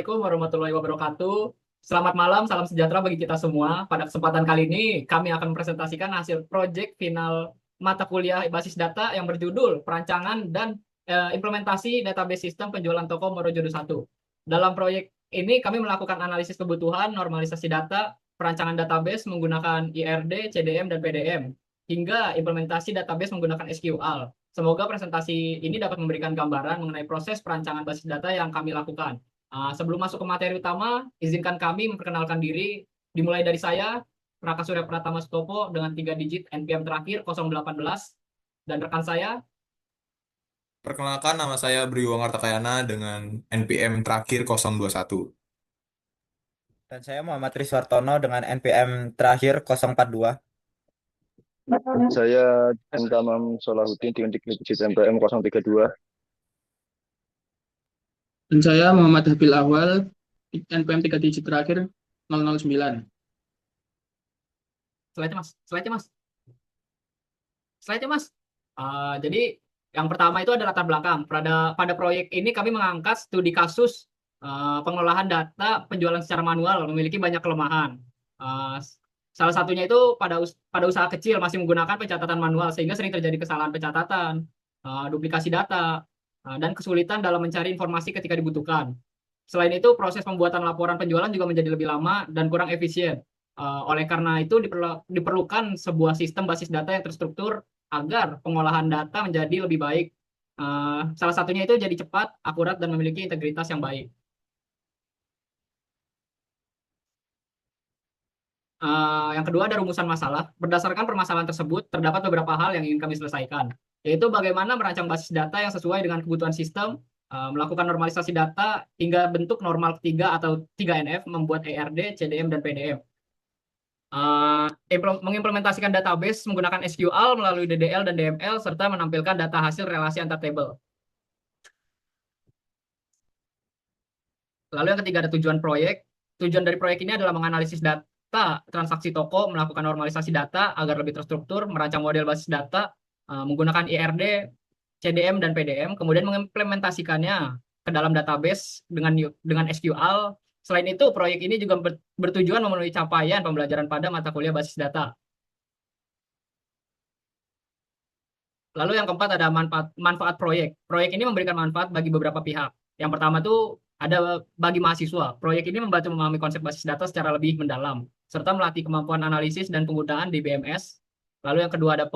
Assalamualaikum warahmatullahi wabarakatuh. Selamat malam, salam sejahtera bagi kita semua. Pada kesempatan kali ini, kami akan mempresentasikan hasil proyek final mata kuliah basis data yang berjudul Perancangan dan Implementasi Database Sistem Penjualan Toko Morojodo 1. Dalam proyek ini, kami melakukan analisis kebutuhan, normalisasi data, perancangan database menggunakan IRD, CDM, dan PDM, hingga implementasi database menggunakan SQL. Semoga presentasi ini dapat memberikan gambaran mengenai proses perancangan basis data yang kami lakukan. Sebelum masuk ke materi utama, izinkan kami memperkenalkan diri. Dimulai dari saya, Raka Surya Pratama Sutopo dengan 3 digit NPM terakhir 018, dan rekan saya. Perkenalkan, nama saya Briwang Artakayana dengan NPM terakhir 021. Dan saya Muhammad Riswartono dengan NPM terakhir 042. Saya Entamam Solahuddin dengan digit MPM 032. Dan saya Muhammad Habil Awal, NPM 3 digit terakhir 009. Slide-nya mas, slide-nya mas, slide-nya mas. Jadi yang pertama itu ada latar belakang. Pada proyek ini kami mengangkat studi kasus pengelolaan data penjualan secara manual memiliki banyak kelemahan. Uh, Salah satunya itu pada usaha kecil masih menggunakan pencatatan manual sehingga sering terjadi kesalahan pencatatan, duplikasi data, dan kesulitan dalam mencari informasi ketika dibutuhkan. Selain itu, proses pembuatan laporan penjualan juga menjadi lebih lama dan kurang efisien. Oleh karena itu, diperlukan sebuah sistem basis data yang terstruktur agar pengolahan data menjadi lebih baik. Salah satunya itu jadi cepat, akurat, dan memiliki integritas yang baik. Yang kedua ada rumusan masalah. Berdasarkan permasalahan tersebut, terdapat beberapa hal yang ingin kami selesaikan, yaitu bagaimana merancang basis data yang sesuai dengan kebutuhan sistem, melakukan normalisasi data hingga bentuk normal ketiga atau 3NF, membuat ERD, CDM, dan PDM. Mengimplementasikan database menggunakan SQL melalui DDL dan DML, serta menampilkan data hasil relasi antar tabel. Lalu yang ketiga ada tujuan proyek. Tujuan dari proyek ini adalah menganalisis data transaksi toko, melakukan normalisasi data agar lebih terstruktur, merancang model basis data menggunakan IRD, CDM, dan PDM, kemudian mengimplementasikannya ke dalam database dengan SQL. Selain itu, proyek ini juga bertujuan memenuhi capaian pembelajaran pada mata kuliah basis data. Lalu yang keempat ada manfaat proyek. Proyek ini memberikan manfaat bagi beberapa pihak. Yang pertama tuh ada bagi mahasiswa. Proyek ini membantu memahami konsep basis data secara lebih mendalam, serta melatih kemampuan analisis dan penggunaan di BMS. Lalu yang kedua ada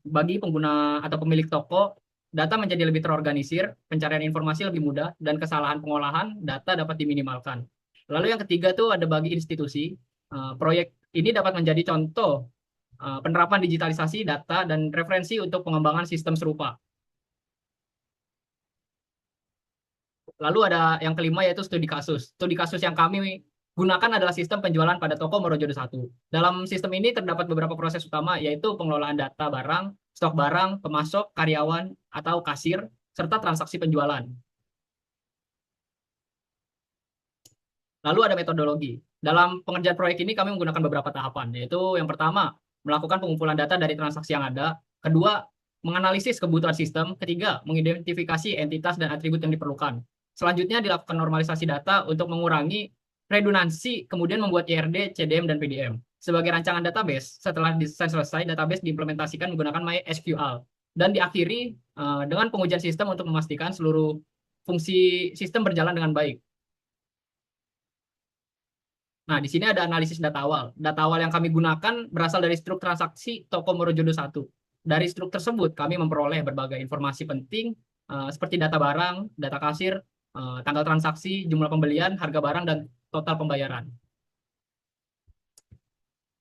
bagi pengguna atau pemilik toko, data menjadi lebih terorganisir, pencarian informasi lebih mudah, dan kesalahan pengolahan data dapat diminimalkan. Lalu yang ketiga tuh ada bagi institusi. Proyek ini dapat menjadi contoh penerapan digitalisasi data dan referensi untuk pengembangan sistem serupa. Lalu ada yang kelima yaitu studi kasus. Studi kasus yang kami gunakan adalah sistem penjualan pada toko Morojodo 1. Dalam sistem ini terdapat beberapa proses utama, yaitu pengelolaan data barang, stok barang, pemasok, karyawan, atau kasir, serta transaksi penjualan. Lalu ada metodologi. Dalam pengerjaan proyek ini kami menggunakan beberapa tahapan, yaitu yang pertama, melakukan pengumpulan data dari transaksi yang ada. Kedua, menganalisis kebutuhan sistem. Ketiga, mengidentifikasi entitas dan atribut yang diperlukan. Selanjutnya dilakukan normalisasi data untuk mengurangi redundansi, kemudian membuat IRD, CDM, dan PDM. Sebagai rancangan database, setelah desain selesai, database diimplementasikan menggunakan MySQL. Dan diakhiri dengan pengujian sistem untuk memastikan seluruh fungsi sistem berjalan dengan baik. Nah, di sini ada analisis data awal. Data awal yang kami gunakan berasal dari struk transaksi toko Morojodo 1. Dari struk tersebut, kami memperoleh berbagai informasi penting seperti data barang, data kasir, tanggal transaksi, jumlah pembelian, harga barang, dan total pembayaran.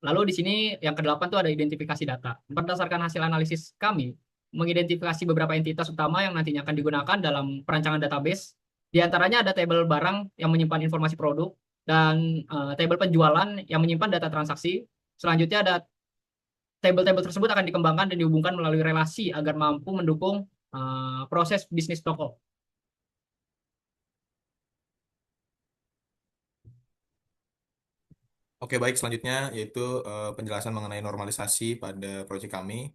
Lalu di sini yang kedelapan itu ada identifikasi data. Berdasarkan hasil analisis kami, mengidentifikasi beberapa entitas utama yang nantinya akan digunakan dalam perancangan database. Di antaranya ada tabel barang yang menyimpan informasi produk, dan tabel penjualan yang menyimpan data transaksi. Selanjutnya ada tabel-tabel tersebut akan dikembangkan dan dihubungkan melalui relasi agar mampu mendukung proses bisnis toko. Oke, baik. Selanjutnya yaitu penjelasan mengenai normalisasi pada proyek kami.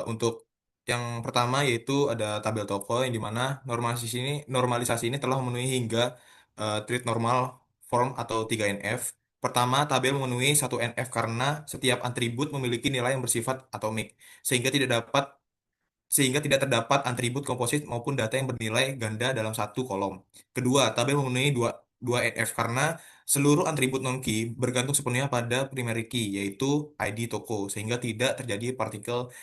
Untuk yang pertama yaitu ada tabel toko yang dimana normalisasi ini telah memenuhi hingga treat normal form atau 3NF. Pertama, tabel memenuhi 1NF karena setiap atribut memiliki nilai yang bersifat atomik, sehingga tidak dapat sehingga tidak terdapat atribut komposit maupun data yang bernilai ganda dalam satu kolom. Kedua, tabel memenuhi dua NF karena seluruh atribut non-key bergantung sepenuhnya pada primary key, yaitu ID toko, sehingga tidak terjadi partikel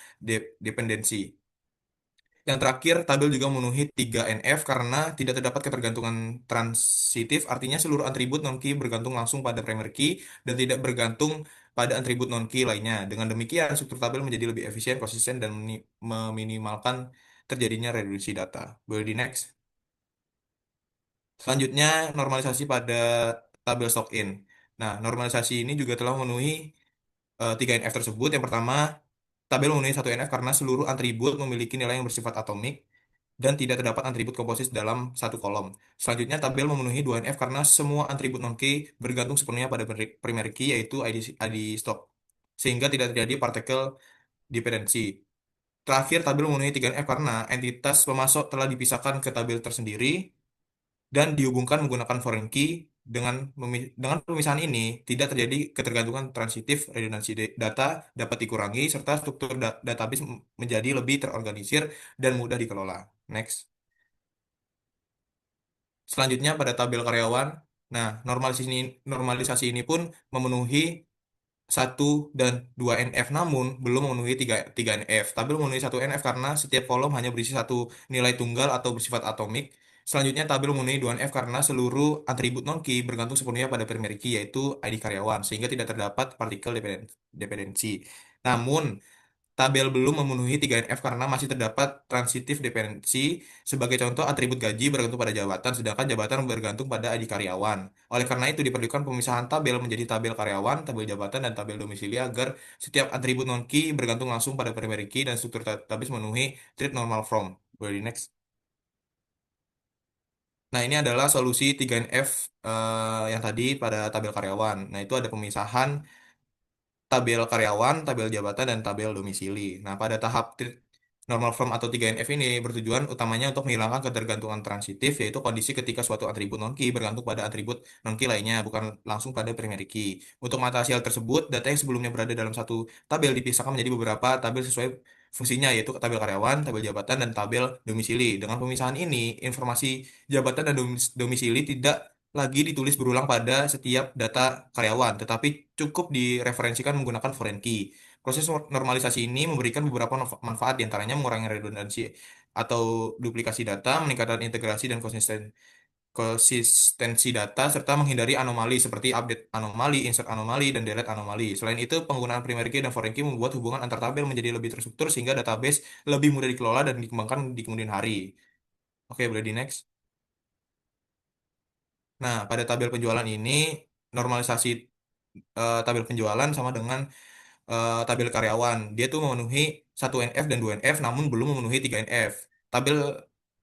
dependensi. Yang terakhir, tabel juga memenuhi 3NF karena tidak terdapat ketergantungan transitif, artinya seluruh atribut non-key bergantung langsung pada primary key dan tidak bergantung pada atribut non-key lainnya. Dengan demikian, struktur tabel menjadi lebih efisien, konsisten, dan meminimalkan terjadinya redundansi data. Boleh di next. Selanjutnya, normalisasi pada tabel stock in. Nah, normalisasi ini juga telah memenuhi 3NF tersebut. Yang pertama, tabel memenuhi 1NF karena seluruh atribut memiliki nilai yang bersifat atomik dan tidak terdapat atribut komposit dalam satu kolom. Selanjutnya, tabel memenuhi 2NF karena semua atribut non-key bergantung sepenuhnya pada primary key, yaitu ID stock, sehingga tidak terjadi partikel dependency. Terakhir, tabel memenuhi 3NF karena entitas pemasok telah dipisahkan ke tabel tersendiri dan dihubungkan menggunakan foreign key. Dengan pemisahan ini, tidak terjadi ketergantungan transitif, redundansi data dapat dikurangi, serta struktur database menjadi lebih terorganisir dan mudah dikelola. Next. Selanjutnya pada tabel karyawan. Nah, normalisasi ini pun memenuhi 1 dan 2 NF, namun belum memenuhi 3 NF. Tabel memenuhi 1 NF karena setiap kolom hanya berisi satu nilai tunggal atau bersifat atomik. Selanjutnya, tabel memenuhi 2 NF karena seluruh atribut non-key bergantung sepenuhnya pada primary key, yaitu ID karyawan, sehingga tidak terdapat partikel dependensi. Namun, tabel belum memenuhi 3NF karena masih terdapat transitif dependensi. Sebagai contoh, atribut gaji bergantung pada jabatan, sedangkan jabatan bergantung pada ID karyawan. Oleh karena itu, diperlukan pemisahan tabel menjadi tabel karyawan, tabel jabatan, dan tabel domisili agar setiap atribut non-key bergantung langsung pada primary key dan struktur database memenuhi treat normal from. Boleh di next. Nah, ini adalah solusi 3NF yang tadi pada tabel karyawan. Nah, itu ada pemisahan tabel karyawan, tabel jabatan, dan tabel domisili. Nah, pada tahap normal form atau 3NF ini bertujuan utamanya untuk menghilangkan ketergantungan transitif, yaitu kondisi ketika suatu atribut non-key bergantung pada atribut non-key lainnya, bukan langsung pada primary key. Untuk mengatasi hal tersebut, data yang sebelumnya berada dalam satu tabel dipisahkan menjadi beberapa tabel sesuai fungsinya, yaitu tabel karyawan, tabel jabatan, dan tabel domisili. Dengan pemisahan ini, informasi jabatan dan domisili tidak lagi ditulis berulang pada setiap data karyawan, tetapi cukup direferensikan menggunakan foreign key. Proses normalisasi ini memberikan beberapa manfaat, diantaranya mengurangi redundansi atau duplikasi data, meningkatkan integrasi dan konsistensi data, serta menghindari anomali seperti update anomali, insert anomali, dan delete anomali. Selain itu, penggunaan primary key dan foreign key membuat hubungan antar tabel menjadi lebih terstruktur sehingga database lebih mudah dikelola dan dikembangkan di kemudian hari. Oke, boleh di next. Nah, pada tabel penjualan ini, normalisasi tabel penjualan sama dengan tabel karyawan. Dia tuh memenuhi 1NF dan 2NF, namun belum memenuhi 3NF. Tabel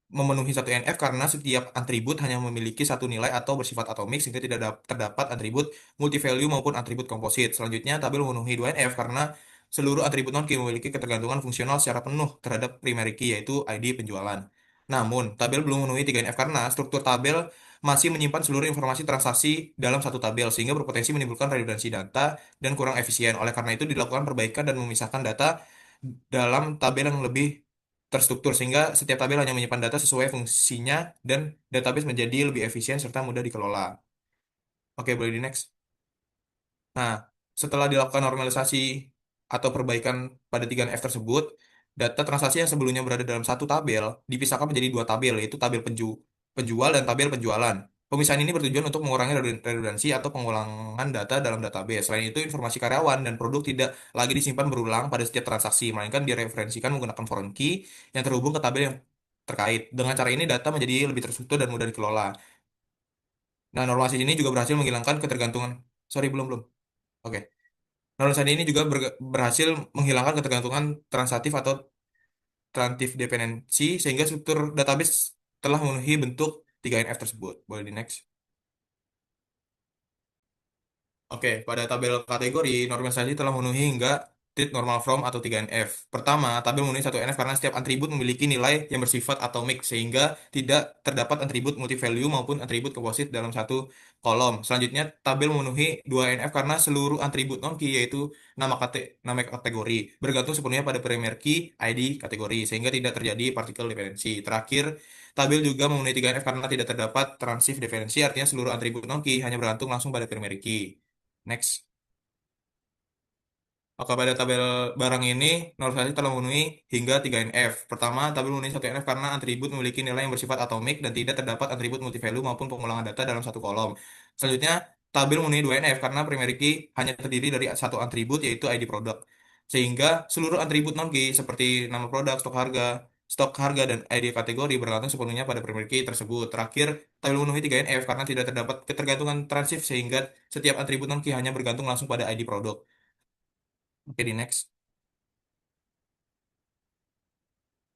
memenuhi 1NF karena setiap atribut hanya memiliki satu nilai atau bersifat atomik, sehingga tidak terdapat atribut multivalue maupun atribut komposit. Selanjutnya, tabel memenuhi 2NF karena seluruh atribut non-key memiliki ketergantungan fungsional secara penuh terhadap primary key, yaitu ID penjualan. Namun, tabel belum memenuhi 3NF karena struktur tabel masih menyimpan seluruh informasi transaksi dalam satu tabel, sehingga berpotensi menimbulkan redundansi data dan kurang efisien. Oleh karena itu, dilakukan perbaikan dan memisahkan data dalam tabel yang lebih terstruktur, sehingga setiap tabel hanya menyimpan data sesuai fungsinya dan database menjadi lebih efisien serta mudah dikelola. Oke, boleh di next. Nah, setelah dilakukan normalisasi atau perbaikan pada 3F tersebut, data transaksi yang sebelumnya berada dalam satu tabel dipisahkan menjadi dua tabel, yaitu tabel penjual dan tabel penjualan. Pemisahan ini bertujuan untuk mengurangi redundansi atau pengulangan data dalam database. Selain itu, informasi karyawan dan produk tidak lagi disimpan berulang pada setiap transaksi, melainkan direferensikan menggunakan foreign key yang terhubung ke tabel yang terkait. Dengan cara ini, data menjadi lebih terstruktur dan mudah dikelola. Nah, normalisasi ini juga berhasil menghilangkan ketergantungan. Sorry, belum, belum. Oke. Normalisasi ini juga berhasil menghilangkan ketergantungan transitif atau transitif dependensi, sehingga struktur database telah memenuhi bentuk 3NF tersebut. Boleh di next. Oke, pada tabel kategori, normalisasi telah memenuhi hingga treat normal from atau 3NF. Pertama, tabel memenuhi satu NF karena setiap atribut memiliki nilai yang bersifat atomik sehingga tidak terdapat atribut multi-value maupun atribut composite dalam satu kolom. Selanjutnya, tabel memenuhi 2NF karena seluruh atribut non-key yaitu nama kategori bergantung sepenuhnya pada primary key ID kategori sehingga tidak terjadi particle dependency. Terakhir, tabel juga memenuhi 3NF karena tidak terdapat transitive dependency artinya seluruh atribut non-key hanya bergantung langsung pada primary key. Next. Maka pada tabel barang ini, normalisasi telah memenuhi hingga 3NF. Pertama, tabel memenuhi 1NF karena atribut memiliki nilai yang bersifat atomik dan tidak terdapat atribut multi-value maupun pengulangan data dalam satu kolom. Selanjutnya, tabel memenuhi 2NF karena primary key hanya terdiri dari satu atribut yaitu ID produk. Sehingga seluruh atribut non-key seperti nama produk, stok harga, dan ID kategori bergantung sepenuhnya pada primary key tersebut. Terakhir, tabel memenuhi 3NF karena tidak terdapat ketergantungan transif sehingga setiap atribut non-key hanya bergantung langsung pada ID produk. Oke, di next.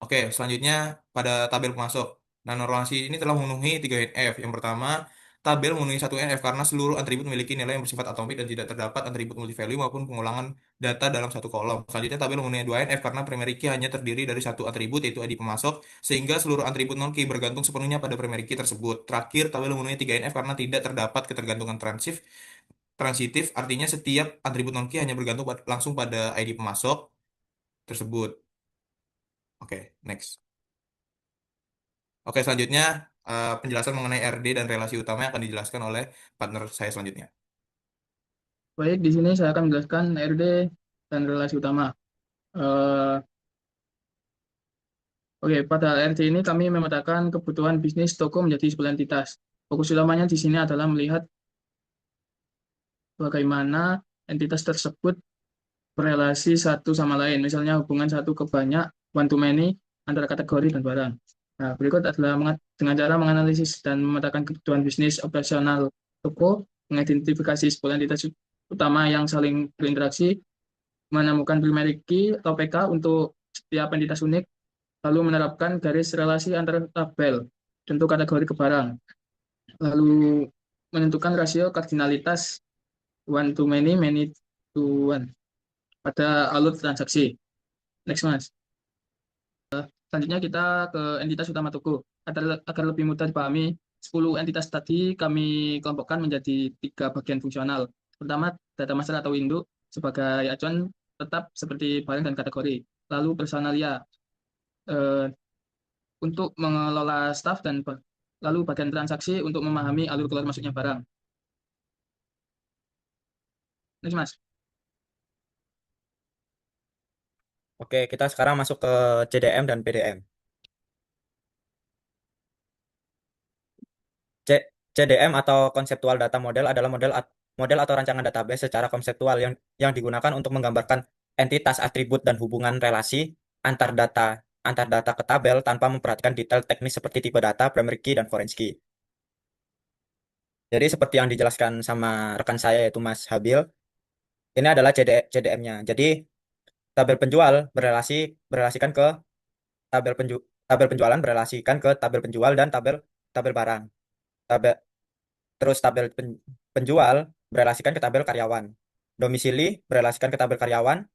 Oke, selanjutnya pada tabel pemasok. Nah, normalisasi ini telah memenuhi 3NF. Yang pertama, tabel memenuhi 1NF karena seluruh atribut memiliki nilai yang bersifat atomik dan tidak terdapat atribut multi-value maupun pengulangan data dalam satu kolom. Selanjutnya, tabel memenuhi 2NF karena primary key hanya terdiri dari satu atribut yaitu ID pemasok, sehingga seluruh atribut non-key bergantung sepenuhnya pada primary key tersebut. Terakhir, tabel memenuhi 3NF karena tidak terdapat ketergantungan transitif, artinya setiap atribut non-key hanya bergantung langsung pada ID pemasok tersebut. Oke, next. Oke, selanjutnya penjelasan mengenai RD dan relasi utama yang akan dijelaskan oleh partner saya selanjutnya. Baik, di sini saya akan menjelaskan RD dan relasi utama. Eh, Oke, pada RD ini kami memetakan kebutuhan bisnis toko menjadi sebuah entitas. Fokus utamanya di sini adalah melihat bagaimana entitas tersebut berelasi satu sama lain, misalnya hubungan satu ke banyak, one to many, antara kategori dan barang. Nah, berikut adalah dengan cara menganalisis dan memetakan kebutuhan bisnis operasional toko, mengidentifikasi sebuah entitas utama yang saling berinteraksi, menemukan primary key atau PK untuk setiap entitas unik, lalu menerapkan garis relasi antara tabel untuk kategori ke barang, lalu menentukan rasio kardinalitas one to many, many to one pada alur transaksi. Next, Mas. Selanjutnya kita ke entitas utama toko. Agar lebih mudah dipahami, 10 entitas tadi kami kelompokkan menjadi 3 bagian fungsional. Pertama, data master atau induk sebagai acuan tetap seperti barang dan kategori. Lalu personalia untuk mengelola staff dan lalu bagian transaksi untuk memahami alur keluar masuknya barang. Next, Mas. Oke, kita sekarang masuk ke CDM dan PDM. CDM atau konseptual data model adalah model atau rancangan database secara konseptual yang digunakan untuk menggambarkan entitas, atribut, dan hubungan relasi antar data ke tabel tanpa memperhatikan detail teknis seperti tipe data, primary key, dan foreign key. Jadi seperti yang dijelaskan sama rekan saya yaitu Mas Habil, ini adalah CDM-nya. Jadi tabel penjual berelasikan ke tabel penjualan berelasikan ke tabel penjual dan tabel barang. Terus tabel penjual berelasikan ke tabel karyawan. Domisili berelasikan ke tabel karyawan.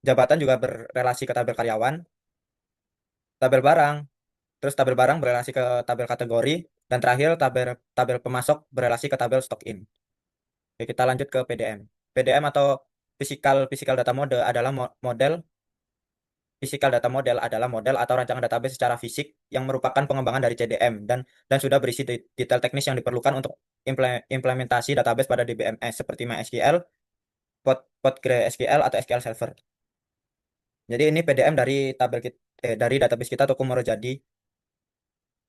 Jabatan juga berelasi ke tabel karyawan. Tabel barang. Terus tabel barang berelasi ke tabel kategori. Dan terakhir tabel pemasok berelasi ke tabel stock in. Oke, kita lanjut ke PDM. PDM atau Physical Data Model adalah Physical Data Model adalah model atau rancangan database secara fisik yang merupakan pengembangan dari CDM dan sudah berisi detail teknis yang diperlukan untuk implementasi database pada DBMS seperti MySQL, PostgreSQL atau SQL Server. Jadi ini PDM dari database kita Tokomoro Jadi.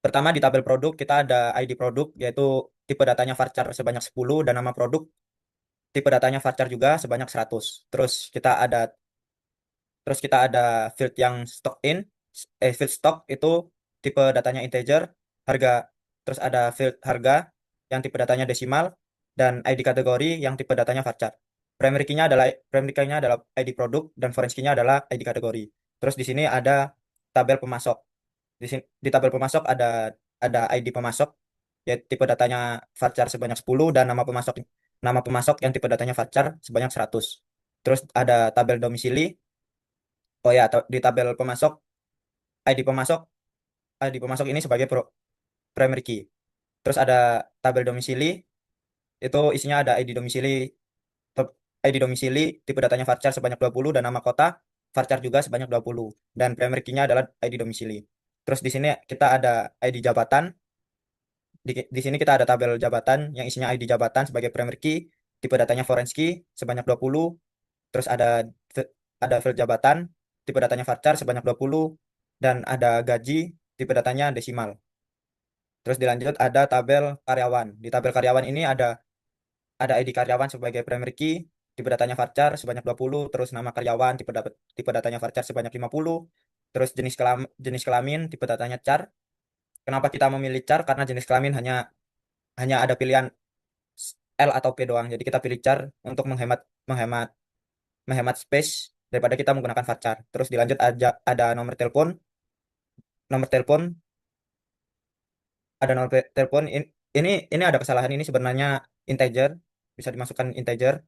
Pertama di tabel produk kita ada ID produk yaitu tipe datanya varchar sebanyak 10 dan nama produk tipe datanya varchar juga sebanyak 100. Terus kita ada field yang field stock itu tipe datanya integer, harga, terus ada field harga yang tipe datanya desimal, dan ID kategori yang tipe datanya varchar. Primary key-nya adalah ID produk dan foreign key-nya adalah ID kategori. Terus di sini ada tabel pemasok. Di tabel pemasok ada ID pemasok ya tipe datanya varchar sebanyak 10 dan nama pemasok yang tipe datanya varchar sebanyak 100. Terus ada tabel domisili. Oh ya, di tabel pemasok, ID pemasok, ID pemasok ini sebagai primary key. Terus ada tabel domisili, itu isinya ada ID domisili, tipe datanya varchar sebanyak 20 dan nama kota varchar juga sebanyak 20. Dan primary key-nya adalah ID domisili. Terus di sini kita ada ID jabatan. Di sini kita ada tabel jabatan yang isinya ID jabatan sebagai primary key, tipe datanya foreign key sebanyak 20. Terus ada field jabatan, tipe datanya varchar sebanyak 20 dan ada gaji, tipe datanya desimal. Terus dilanjut ada tabel karyawan. Di tabel karyawan ini ada ID karyawan sebagai primary key, tipe datanya varchar sebanyak 20, terus nama karyawan, tipe datanya varchar sebanyak 50, terus jenis kelamin, tipe datanya char. Kenapa kita memilih char? Karena jenis kelamin hanya hanya ada pilihan L atau P doang. Jadi kita pilih char untuk menghemat menghemat space daripada kita menggunakan varchar. Terus dilanjut ada nomor telepon. Nomor telepon ada nomor telepon ini ada kesalahan, ini sebenarnya integer, bisa dimasukkan integer,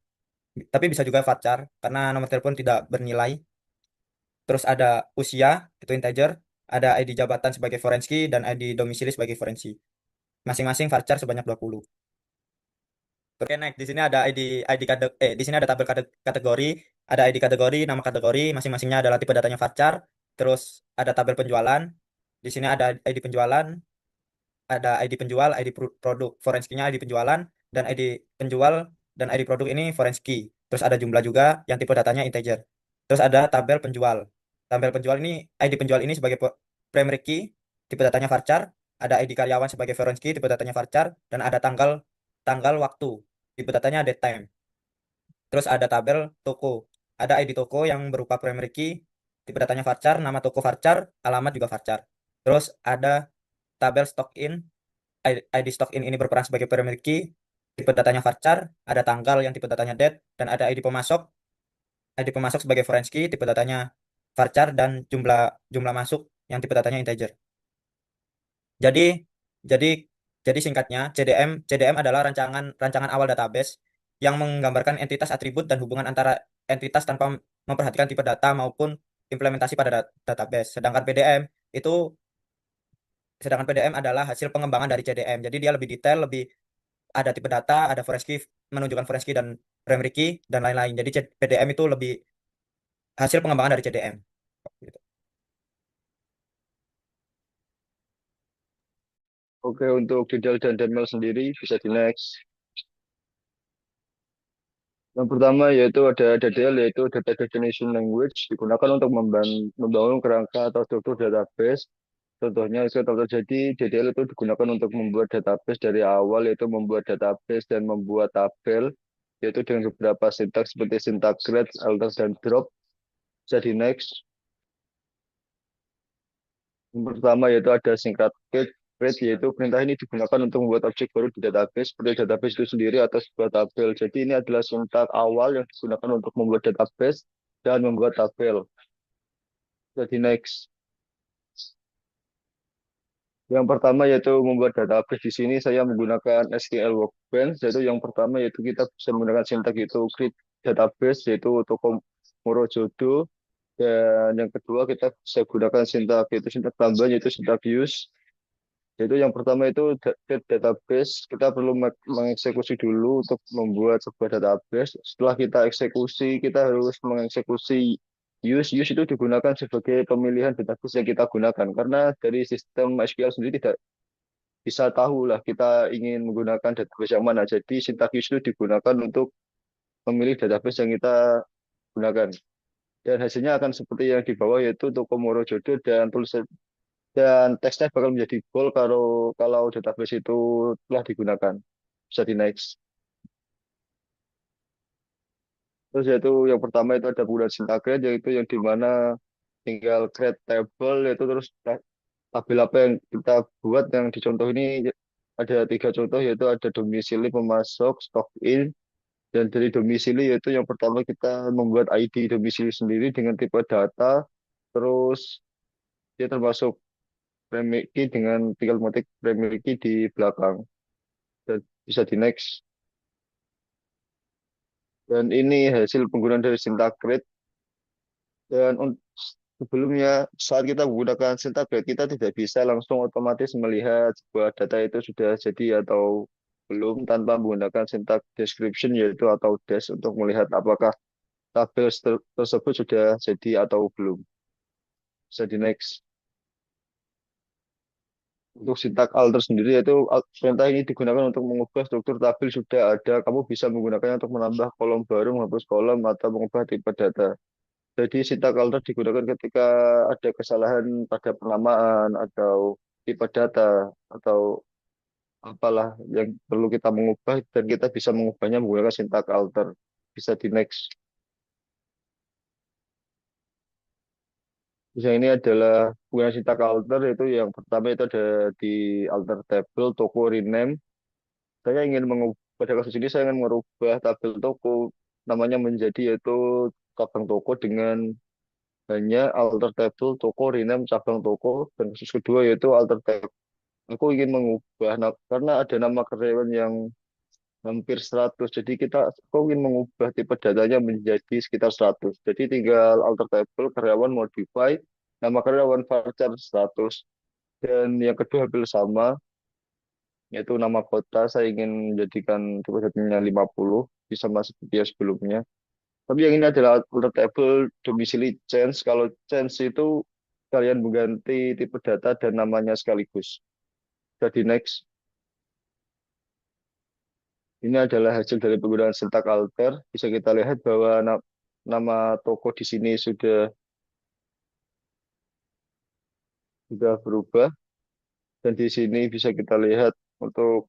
tapi bisa juga varchar karena nomor telepon tidak bernilai. Terus ada usia, itu integer, ada ID jabatan sebagai foreign key dan ID domisili sebagai foreign key. Masing-masing varchar sebanyak 20. Oke, next. Di sini ada di sini ada tabel kategori, ada ID kategori, nama kategori, masing-masingnya adalah tipe datanya varchar. Terus ada tabel penjualan. Di sini ada ID penjualan, ada ID penjual, ID produk, foreign key-nya ID penjualan, dan ID penjual dan ID produk ini foreign key. Terus ada jumlah juga yang tipe datanya integer. Terus ada tabel penjual. Tabel penjual ini, ID penjual ini sebagai primary key, tipe datanya varchar, ada ID karyawan sebagai foreign key, tipe datanya varchar, dan ada tanggal tanggal waktu, tipe datanya date time. Terus ada tabel toko. Ada ID toko yang berupa primary key, tipe datanya varchar, nama toko varchar, alamat juga varchar. Terus ada tabel stock in. ID stock in ini berperan sebagai primary key, tipe datanya varchar, ada tanggal yang tipe datanya date, dan ada ID pemasok. ID pemasok sebagai foreign key, tipe datanya varchar, dan jumlah jumlah masuk yang tipe datanya integer. Jadi jadi jadi singkatnya CDM adalah rancangan awal database yang menggambarkan entitas, atribut, dan hubungan antara entitas tanpa memperhatikan tipe data maupun implementasi pada database. Itu sedangkan PDM adalah hasil pengembangan dari CDM. Jadi dia lebih detail, lebih ada tipe data, ada foreign key, menunjukkan foreign key dan primary key dan lain-lain. Jadi PDM itu lebih hasil pengembangan dari CDM. Gitu. Oke, untuk detail dan detail sendiri bisa di next. Yang pertama yaitu ada DDL, yaitu Data Definition Language, digunakan untuk membangun kerangka atau struktur database. Contohnya jadi DDL itu digunakan untuk membuat database dari awal, yaitu membuat database dan membuat tabel, yaitu dengan beberapa sintaks seperti sintaks read, alter, dan drop. Jadi next. Yang pertama yaitu ada singkat create, yaitu perintah ini digunakan untuk membuat objek baru di database, seperti database itu sendiri atau sebuah tabel. Jadi ini adalah sintak awal yang digunakan untuk membuat database dan membuat tabel. Jadi next. Yang pertama yaitu membuat database. Di sini saya menggunakan SQL Workbench. Yaitu yang pertama yaitu kita bisa menggunakan sintak itu create database, yaitu Toko Morojodo. Dan yang kedua kita bisa gunakan sintak tambahan, yaitu sintak use. Yaitu yang pertama itu create database. Kita perlu mengeksekusi dulu untuk membuat sebuah database. Setelah kita eksekusi, kita harus mengeksekusi use itu digunakan sebagai pemilihan database yang kita gunakan, karena dari sistem SQL sendiri tidak bisa tahu lah kita ingin menggunakan database yang mana. Jadi sintak use itu digunakan untuk memilih database yang kita gunakan, dan hasilnya akan seperti yang di bawah, yaitu Tokomoro Jodo, dan tulisan dan teksnya bakal menjadi bold kalau database itu telah digunakan. Bisa di next. Terus yaitu yang pertama itu ada penggunaan syntax create, yaitu yang dimana tinggal create table, yaitu terus tabel apa yang kita buat. Yang di contoh ini ada 3 contoh, yaitu ada domisili, pemasok, stock in, dan dari domisili yaitu yang pertama kita membuat ID domisili sendiri dengan tipe data, terus dia termasuk primary key dengan tinggal metik primary key di belakang. Dan bisa di next. Dan ini hasil penggunaan dari Syntagrid. Dan sebelumnya saat kita menggunakan Syntagrid, kita tidak bisa langsung otomatis melihat sebuah data itu sudah jadi atau belum tanpa menggunakan syntax description yaitu atau dash untuk melihat apakah tabel tersebut sudah jadi atau belum. Bisa di next. Untuk syntax alter sendiri yaitu perintah ini digunakan untuk mengubah struktur tabel sudah ada. Kamu bisa menggunakannya untuk menambah kolom baru, menghapus kolom, atau mengubah tipe data. Jadi syntax alter digunakan ketika ada kesalahan pada penamaan atau tipe data atau apalah yang perlu kita mengubah dan kita bisa mengubahnya menggunakan syntax alter. Bisa di next. Bisa ini adalah penggunaan syntax alter yaitu yang pertama itu ada di alter table, toko rename. Saya ingin mengubah pada kasus ini saya ingin merubah tabel toko namanya menjadi yaitu cabang toko dengan hanya alter table toko rename cabang toko dan kasus kedua yaitu alter table. Aku ingin mengubah karena ada nama karyawan yang hampir 100. Jadi aku ingin mengubah tipe datanya menjadi sekitar 100. Jadi tinggal alter table karyawan modify nama karyawan varchar 100 dan yang kedua hampir sama yaitu nama kota saya ingin menjadikan tipe datanya 50 bisa masuk seperti yang sebelumnya. Tapi yang ini adalah alter table domisili change. Kalau change itu kalian mengganti tipe data dan namanya sekaligus. Jadi next. Ini adalah hasil dari penggunaan syntax alter. Bisa kita lihat bahwa nama toko di sini sudah berubah dan di sini bisa kita lihat untuk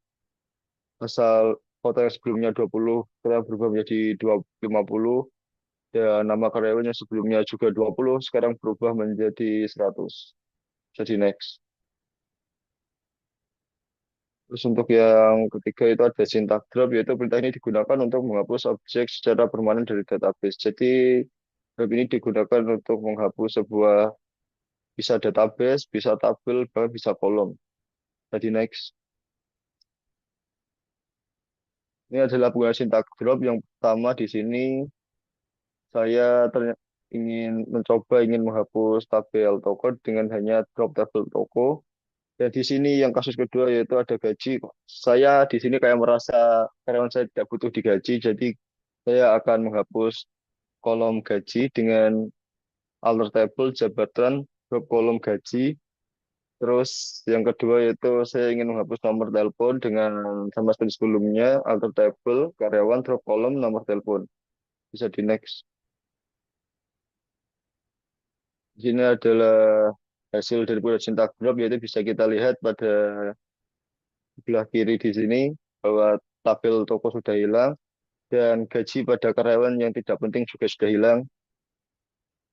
asal kota yang sebelumnya 20 sekarang berubah menjadi 50 dan nama karyawannya sebelumnya juga 20 sekarang berubah menjadi 100. Jadi next. Terus untuk yang ketiga itu ada syntax drop, yaitu perintah ini digunakan untuk menghapus objek secara permanen dari database. Jadi drop ini digunakan untuk menghapus sebuah bisa database, bisa tabel, bahkan bisa kolom. Jadi next. Ini adalah penggunaan syntax drop yang pertama di sini saya ingin menghapus tabel toko dengan hanya drop tabel toko. Dan di sini yang kasus kedua yaitu ada gaji. Saya di sini kayak merasa karyawan saya tidak butuh digaji, jadi saya akan menghapus kolom gaji dengan alter table jabatan drop kolom gaji. Terus yang kedua yaitu saya ingin menghapus nomor telepon dengan sama seperti sebelumnya alter table karyawan drop kolom nomor telepon. Bisa di next. Di sini adalah hasil dari produk syntax drop yaitu bisa kita lihat pada sebelah kiri di sini bahwa tabel toko sudah hilang dan gaji pada karyawan yang tidak penting juga sudah hilang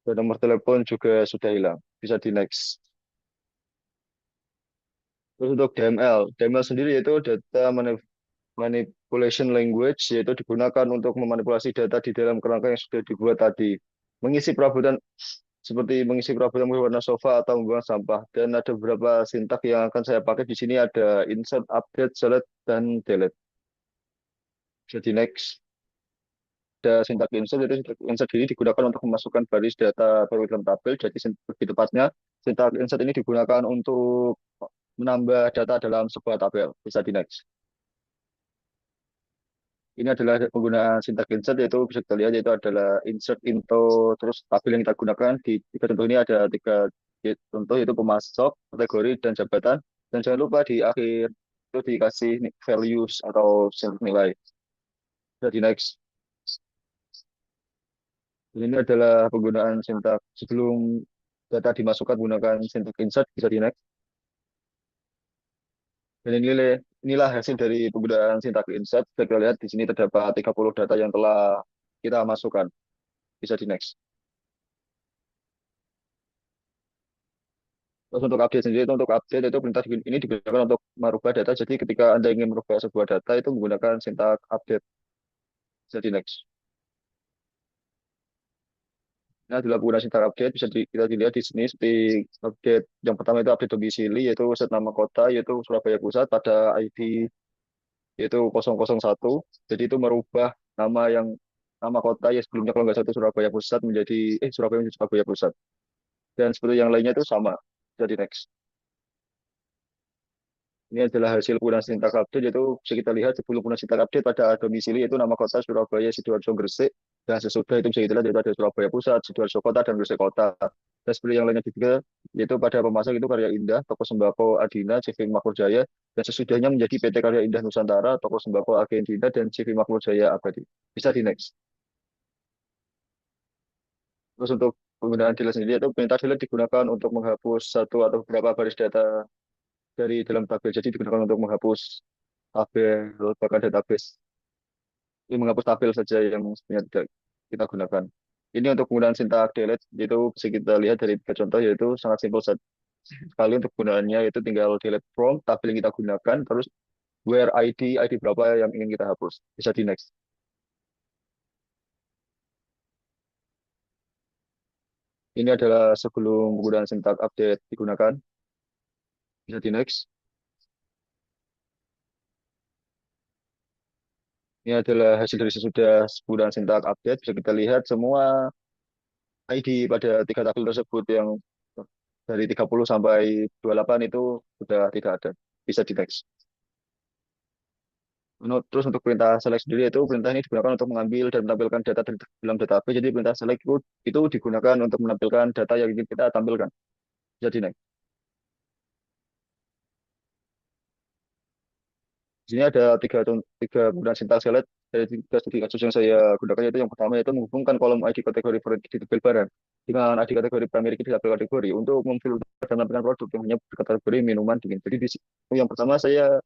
dan nomor telepon juga sudah hilang. Bisa di next. Terus untuk DML sendiri yaitu data manipulation language yaitu digunakan untuk memanipulasi data di dalam kerangka yang sudah dibuat tadi. Mengisi perabotan seperti mengisi perabotan berwarna sofa atau membuang sampah dan ada beberapa sintak yang akan saya pakai di sini ada insert, update, select dan delete. Jadi next. Ada syntax insert, itu syntax insert ini digunakan untuk memasukkan baris data baru dalam tabel. Jadi lebih tepatnya syntax insert ini digunakan untuk menambah data dalam sebuah tabel. Bisa di next. Ini adalah penggunaan syntax insert yaitu bisa kita lihat yaitu adalah insert into terus tabel yang kita gunakan di tiga contoh ini ada tiga contoh yaitu pemasok, kategori dan jabatan. Dan jangan lupa di akhir itu dikasih values atau nilai. Jadi next. Ini adalah penggunaan syntax sebelum data dimasukkan menggunakan syntax insert bisa di next. Dan inilah hasil dari penggunaan syntax insert. Kita lihat di sini terdapat 30 data yang telah kita masukkan. Bisa di next. Terus untuk update sendiri itu untuk update itu perintah ini digunakan untuk merubah data. Jadi ketika Anda ingin merubah sebuah data itu menggunakan syntax update. Bisa di next. Ini adalah penggunaan syntax update bisa kita dilihat di sini seperti update yang pertama itu update domisili yaitu set nama kota yaitu Surabaya Pusat pada ID yaitu 001. Jadi itu merubah nama yang nama kota yang sebelumnya kalau nggak salah itu Surabaya Pusat menjadi Surabaya menjadi Surabaya Pusat. Dan seperti yang lainnya itu sama. Jadi next. Ini adalah hasil penggunaan sintak update, yaitu bisa kita lihat sebelum penggunaan sintak update pada domisili yaitu nama kota Surabaya, Sidoarjo, Gresik, dan sesudah itu bisa kita lihat yaitu ada Surabaya Pusat, Sidoarjo Kota, dan Gresik Kota. Dan seperti yang lainnya juga, yaitu pada pemasok itu Karya Indah, Toko Sembako Adina, CV Makmur Jaya, dan sesudahnya menjadi PT Karya Indah Nusantara, Toko Sembako Argentina, dan CV Makmur Jaya Abadi. Bisa di next. Terus untuk penggunaan delete sendiri, itu perintah delete digunakan untuk menghapus satu atau beberapa baris data dari dalam tabel. Jadi digunakan untuk menghapus tabel, bahkan database. Ini menghapus tabel saja yang sebenarnya tidak kita gunakan. Ini untuk penggunaan sintak delete, itu bisa kita lihat dari tiga contoh, yaitu sangat simpel sekali untuk penggunaannya, yaitu tinggal delete from tabel yang kita gunakan, terus where ID berapa yang ingin kita hapus. Bisa di next. Ini adalah sebelum penggunaan sintak update digunakan. Bisa di next. Ini adalah hasil dari sesudah penggunaan sintak update. Bisa kita lihat semua ID pada tiga tabel tersebut yang dari 30 sampai 28 itu sudah tidak ada. Bisa di next. Terus untuk perintah select sendiri, itu perintah ini digunakan untuk mengambil dan menampilkan data dari dalam database. Jadi perintah select itu digunakan untuk menampilkan data yang ingin kita tampilkan. Jadi next. Di sini ada tiga penggunaan sintak select dari tiga studi kasus yang saya gunakan, yaitu yang pertama yaitu menghubungkan kolom ID kategori produk di tabel barang dengan ID kategori primary key di tabel kategori untuk memfilter dan menampilkan produk yang hanya berkategori minuman dingin. Jadi di sini yang pertama saya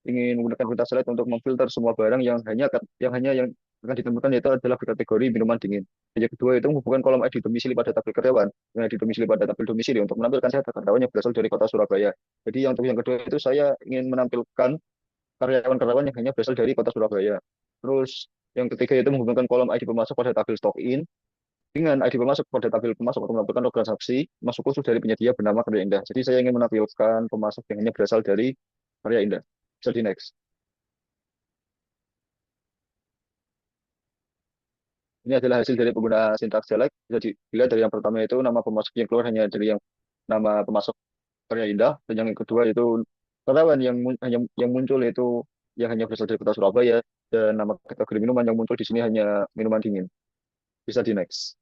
ingin menggunakan perintah select untuk memfilter semua barang yang akan ditemukan, yaitu adalah berkategori minuman dingin. Dan yang kedua itu menghubungkan kolom ID domisili pada tabel karyawan dengan ID domisili pada tabel domisili untuk menampilkan data karyawan yang berasal dari kota Surabaya. Jadi untuk yang kedua itu saya ingin menampilkan karyawan-karyawan yang hanya berasal dari kota Surabaya. Terus yang ketiga itu menghubungkan kolom ID pemasok pada tabel stock in dengan ID pemasok pada tabel pemasok untuk menampilkan transaksi masuk khusus dari penyedia bernama Karya Indah. Jadi saya ingin menampilkan pemasok yang hanya berasal dari Karya Indah. Bisa di next. Ini adalah hasil dari penggunaan sintak select. Bisa dilihat dari yang pertama itu nama pemasok yang keluar hanya dari yang nama pemasok Karya Indah, dan yang kedua itu karyawan yang muncul itu yang hanya berasal dari kota Surabaya, dan nama kategori minuman yang muncul di sini hanya minuman dingin. Bisa di next.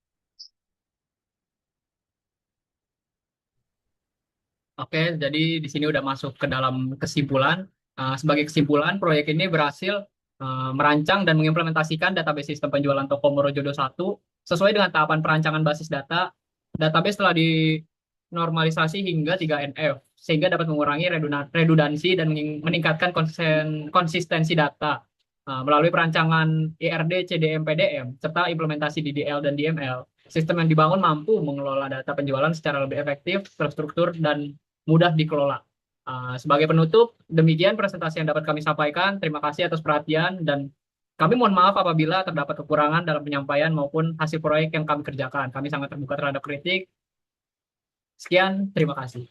Oke, jadi di sini udah masuk ke dalam kesimpulan. Sebagai kesimpulan, proyek ini berhasil merancang dan mengimplementasikan database sistem penjualan toko Morojodo 1 sesuai dengan tahapan perancangan basis data. Database telah dinormalisasi hingga 3NF, sehingga dapat mengurangi redundansi dan meningkatkan konsistensi data melalui perancangan IRD, CDM, PDM, serta implementasi DDL dan DML. Sistem yang dibangun mampu mengelola data penjualan secara lebih efektif, terstruktur, dan mudah dikelola. Sebagai penutup, demikian presentasi yang dapat kami sampaikan. Terima kasih atas perhatian, dan kami mohon maaf apabila terdapat kekurangan dalam penyampaian maupun hasil proyek yang kami kerjakan. Kami sangat terbuka terhadap kritik. Sekian, terima kasih.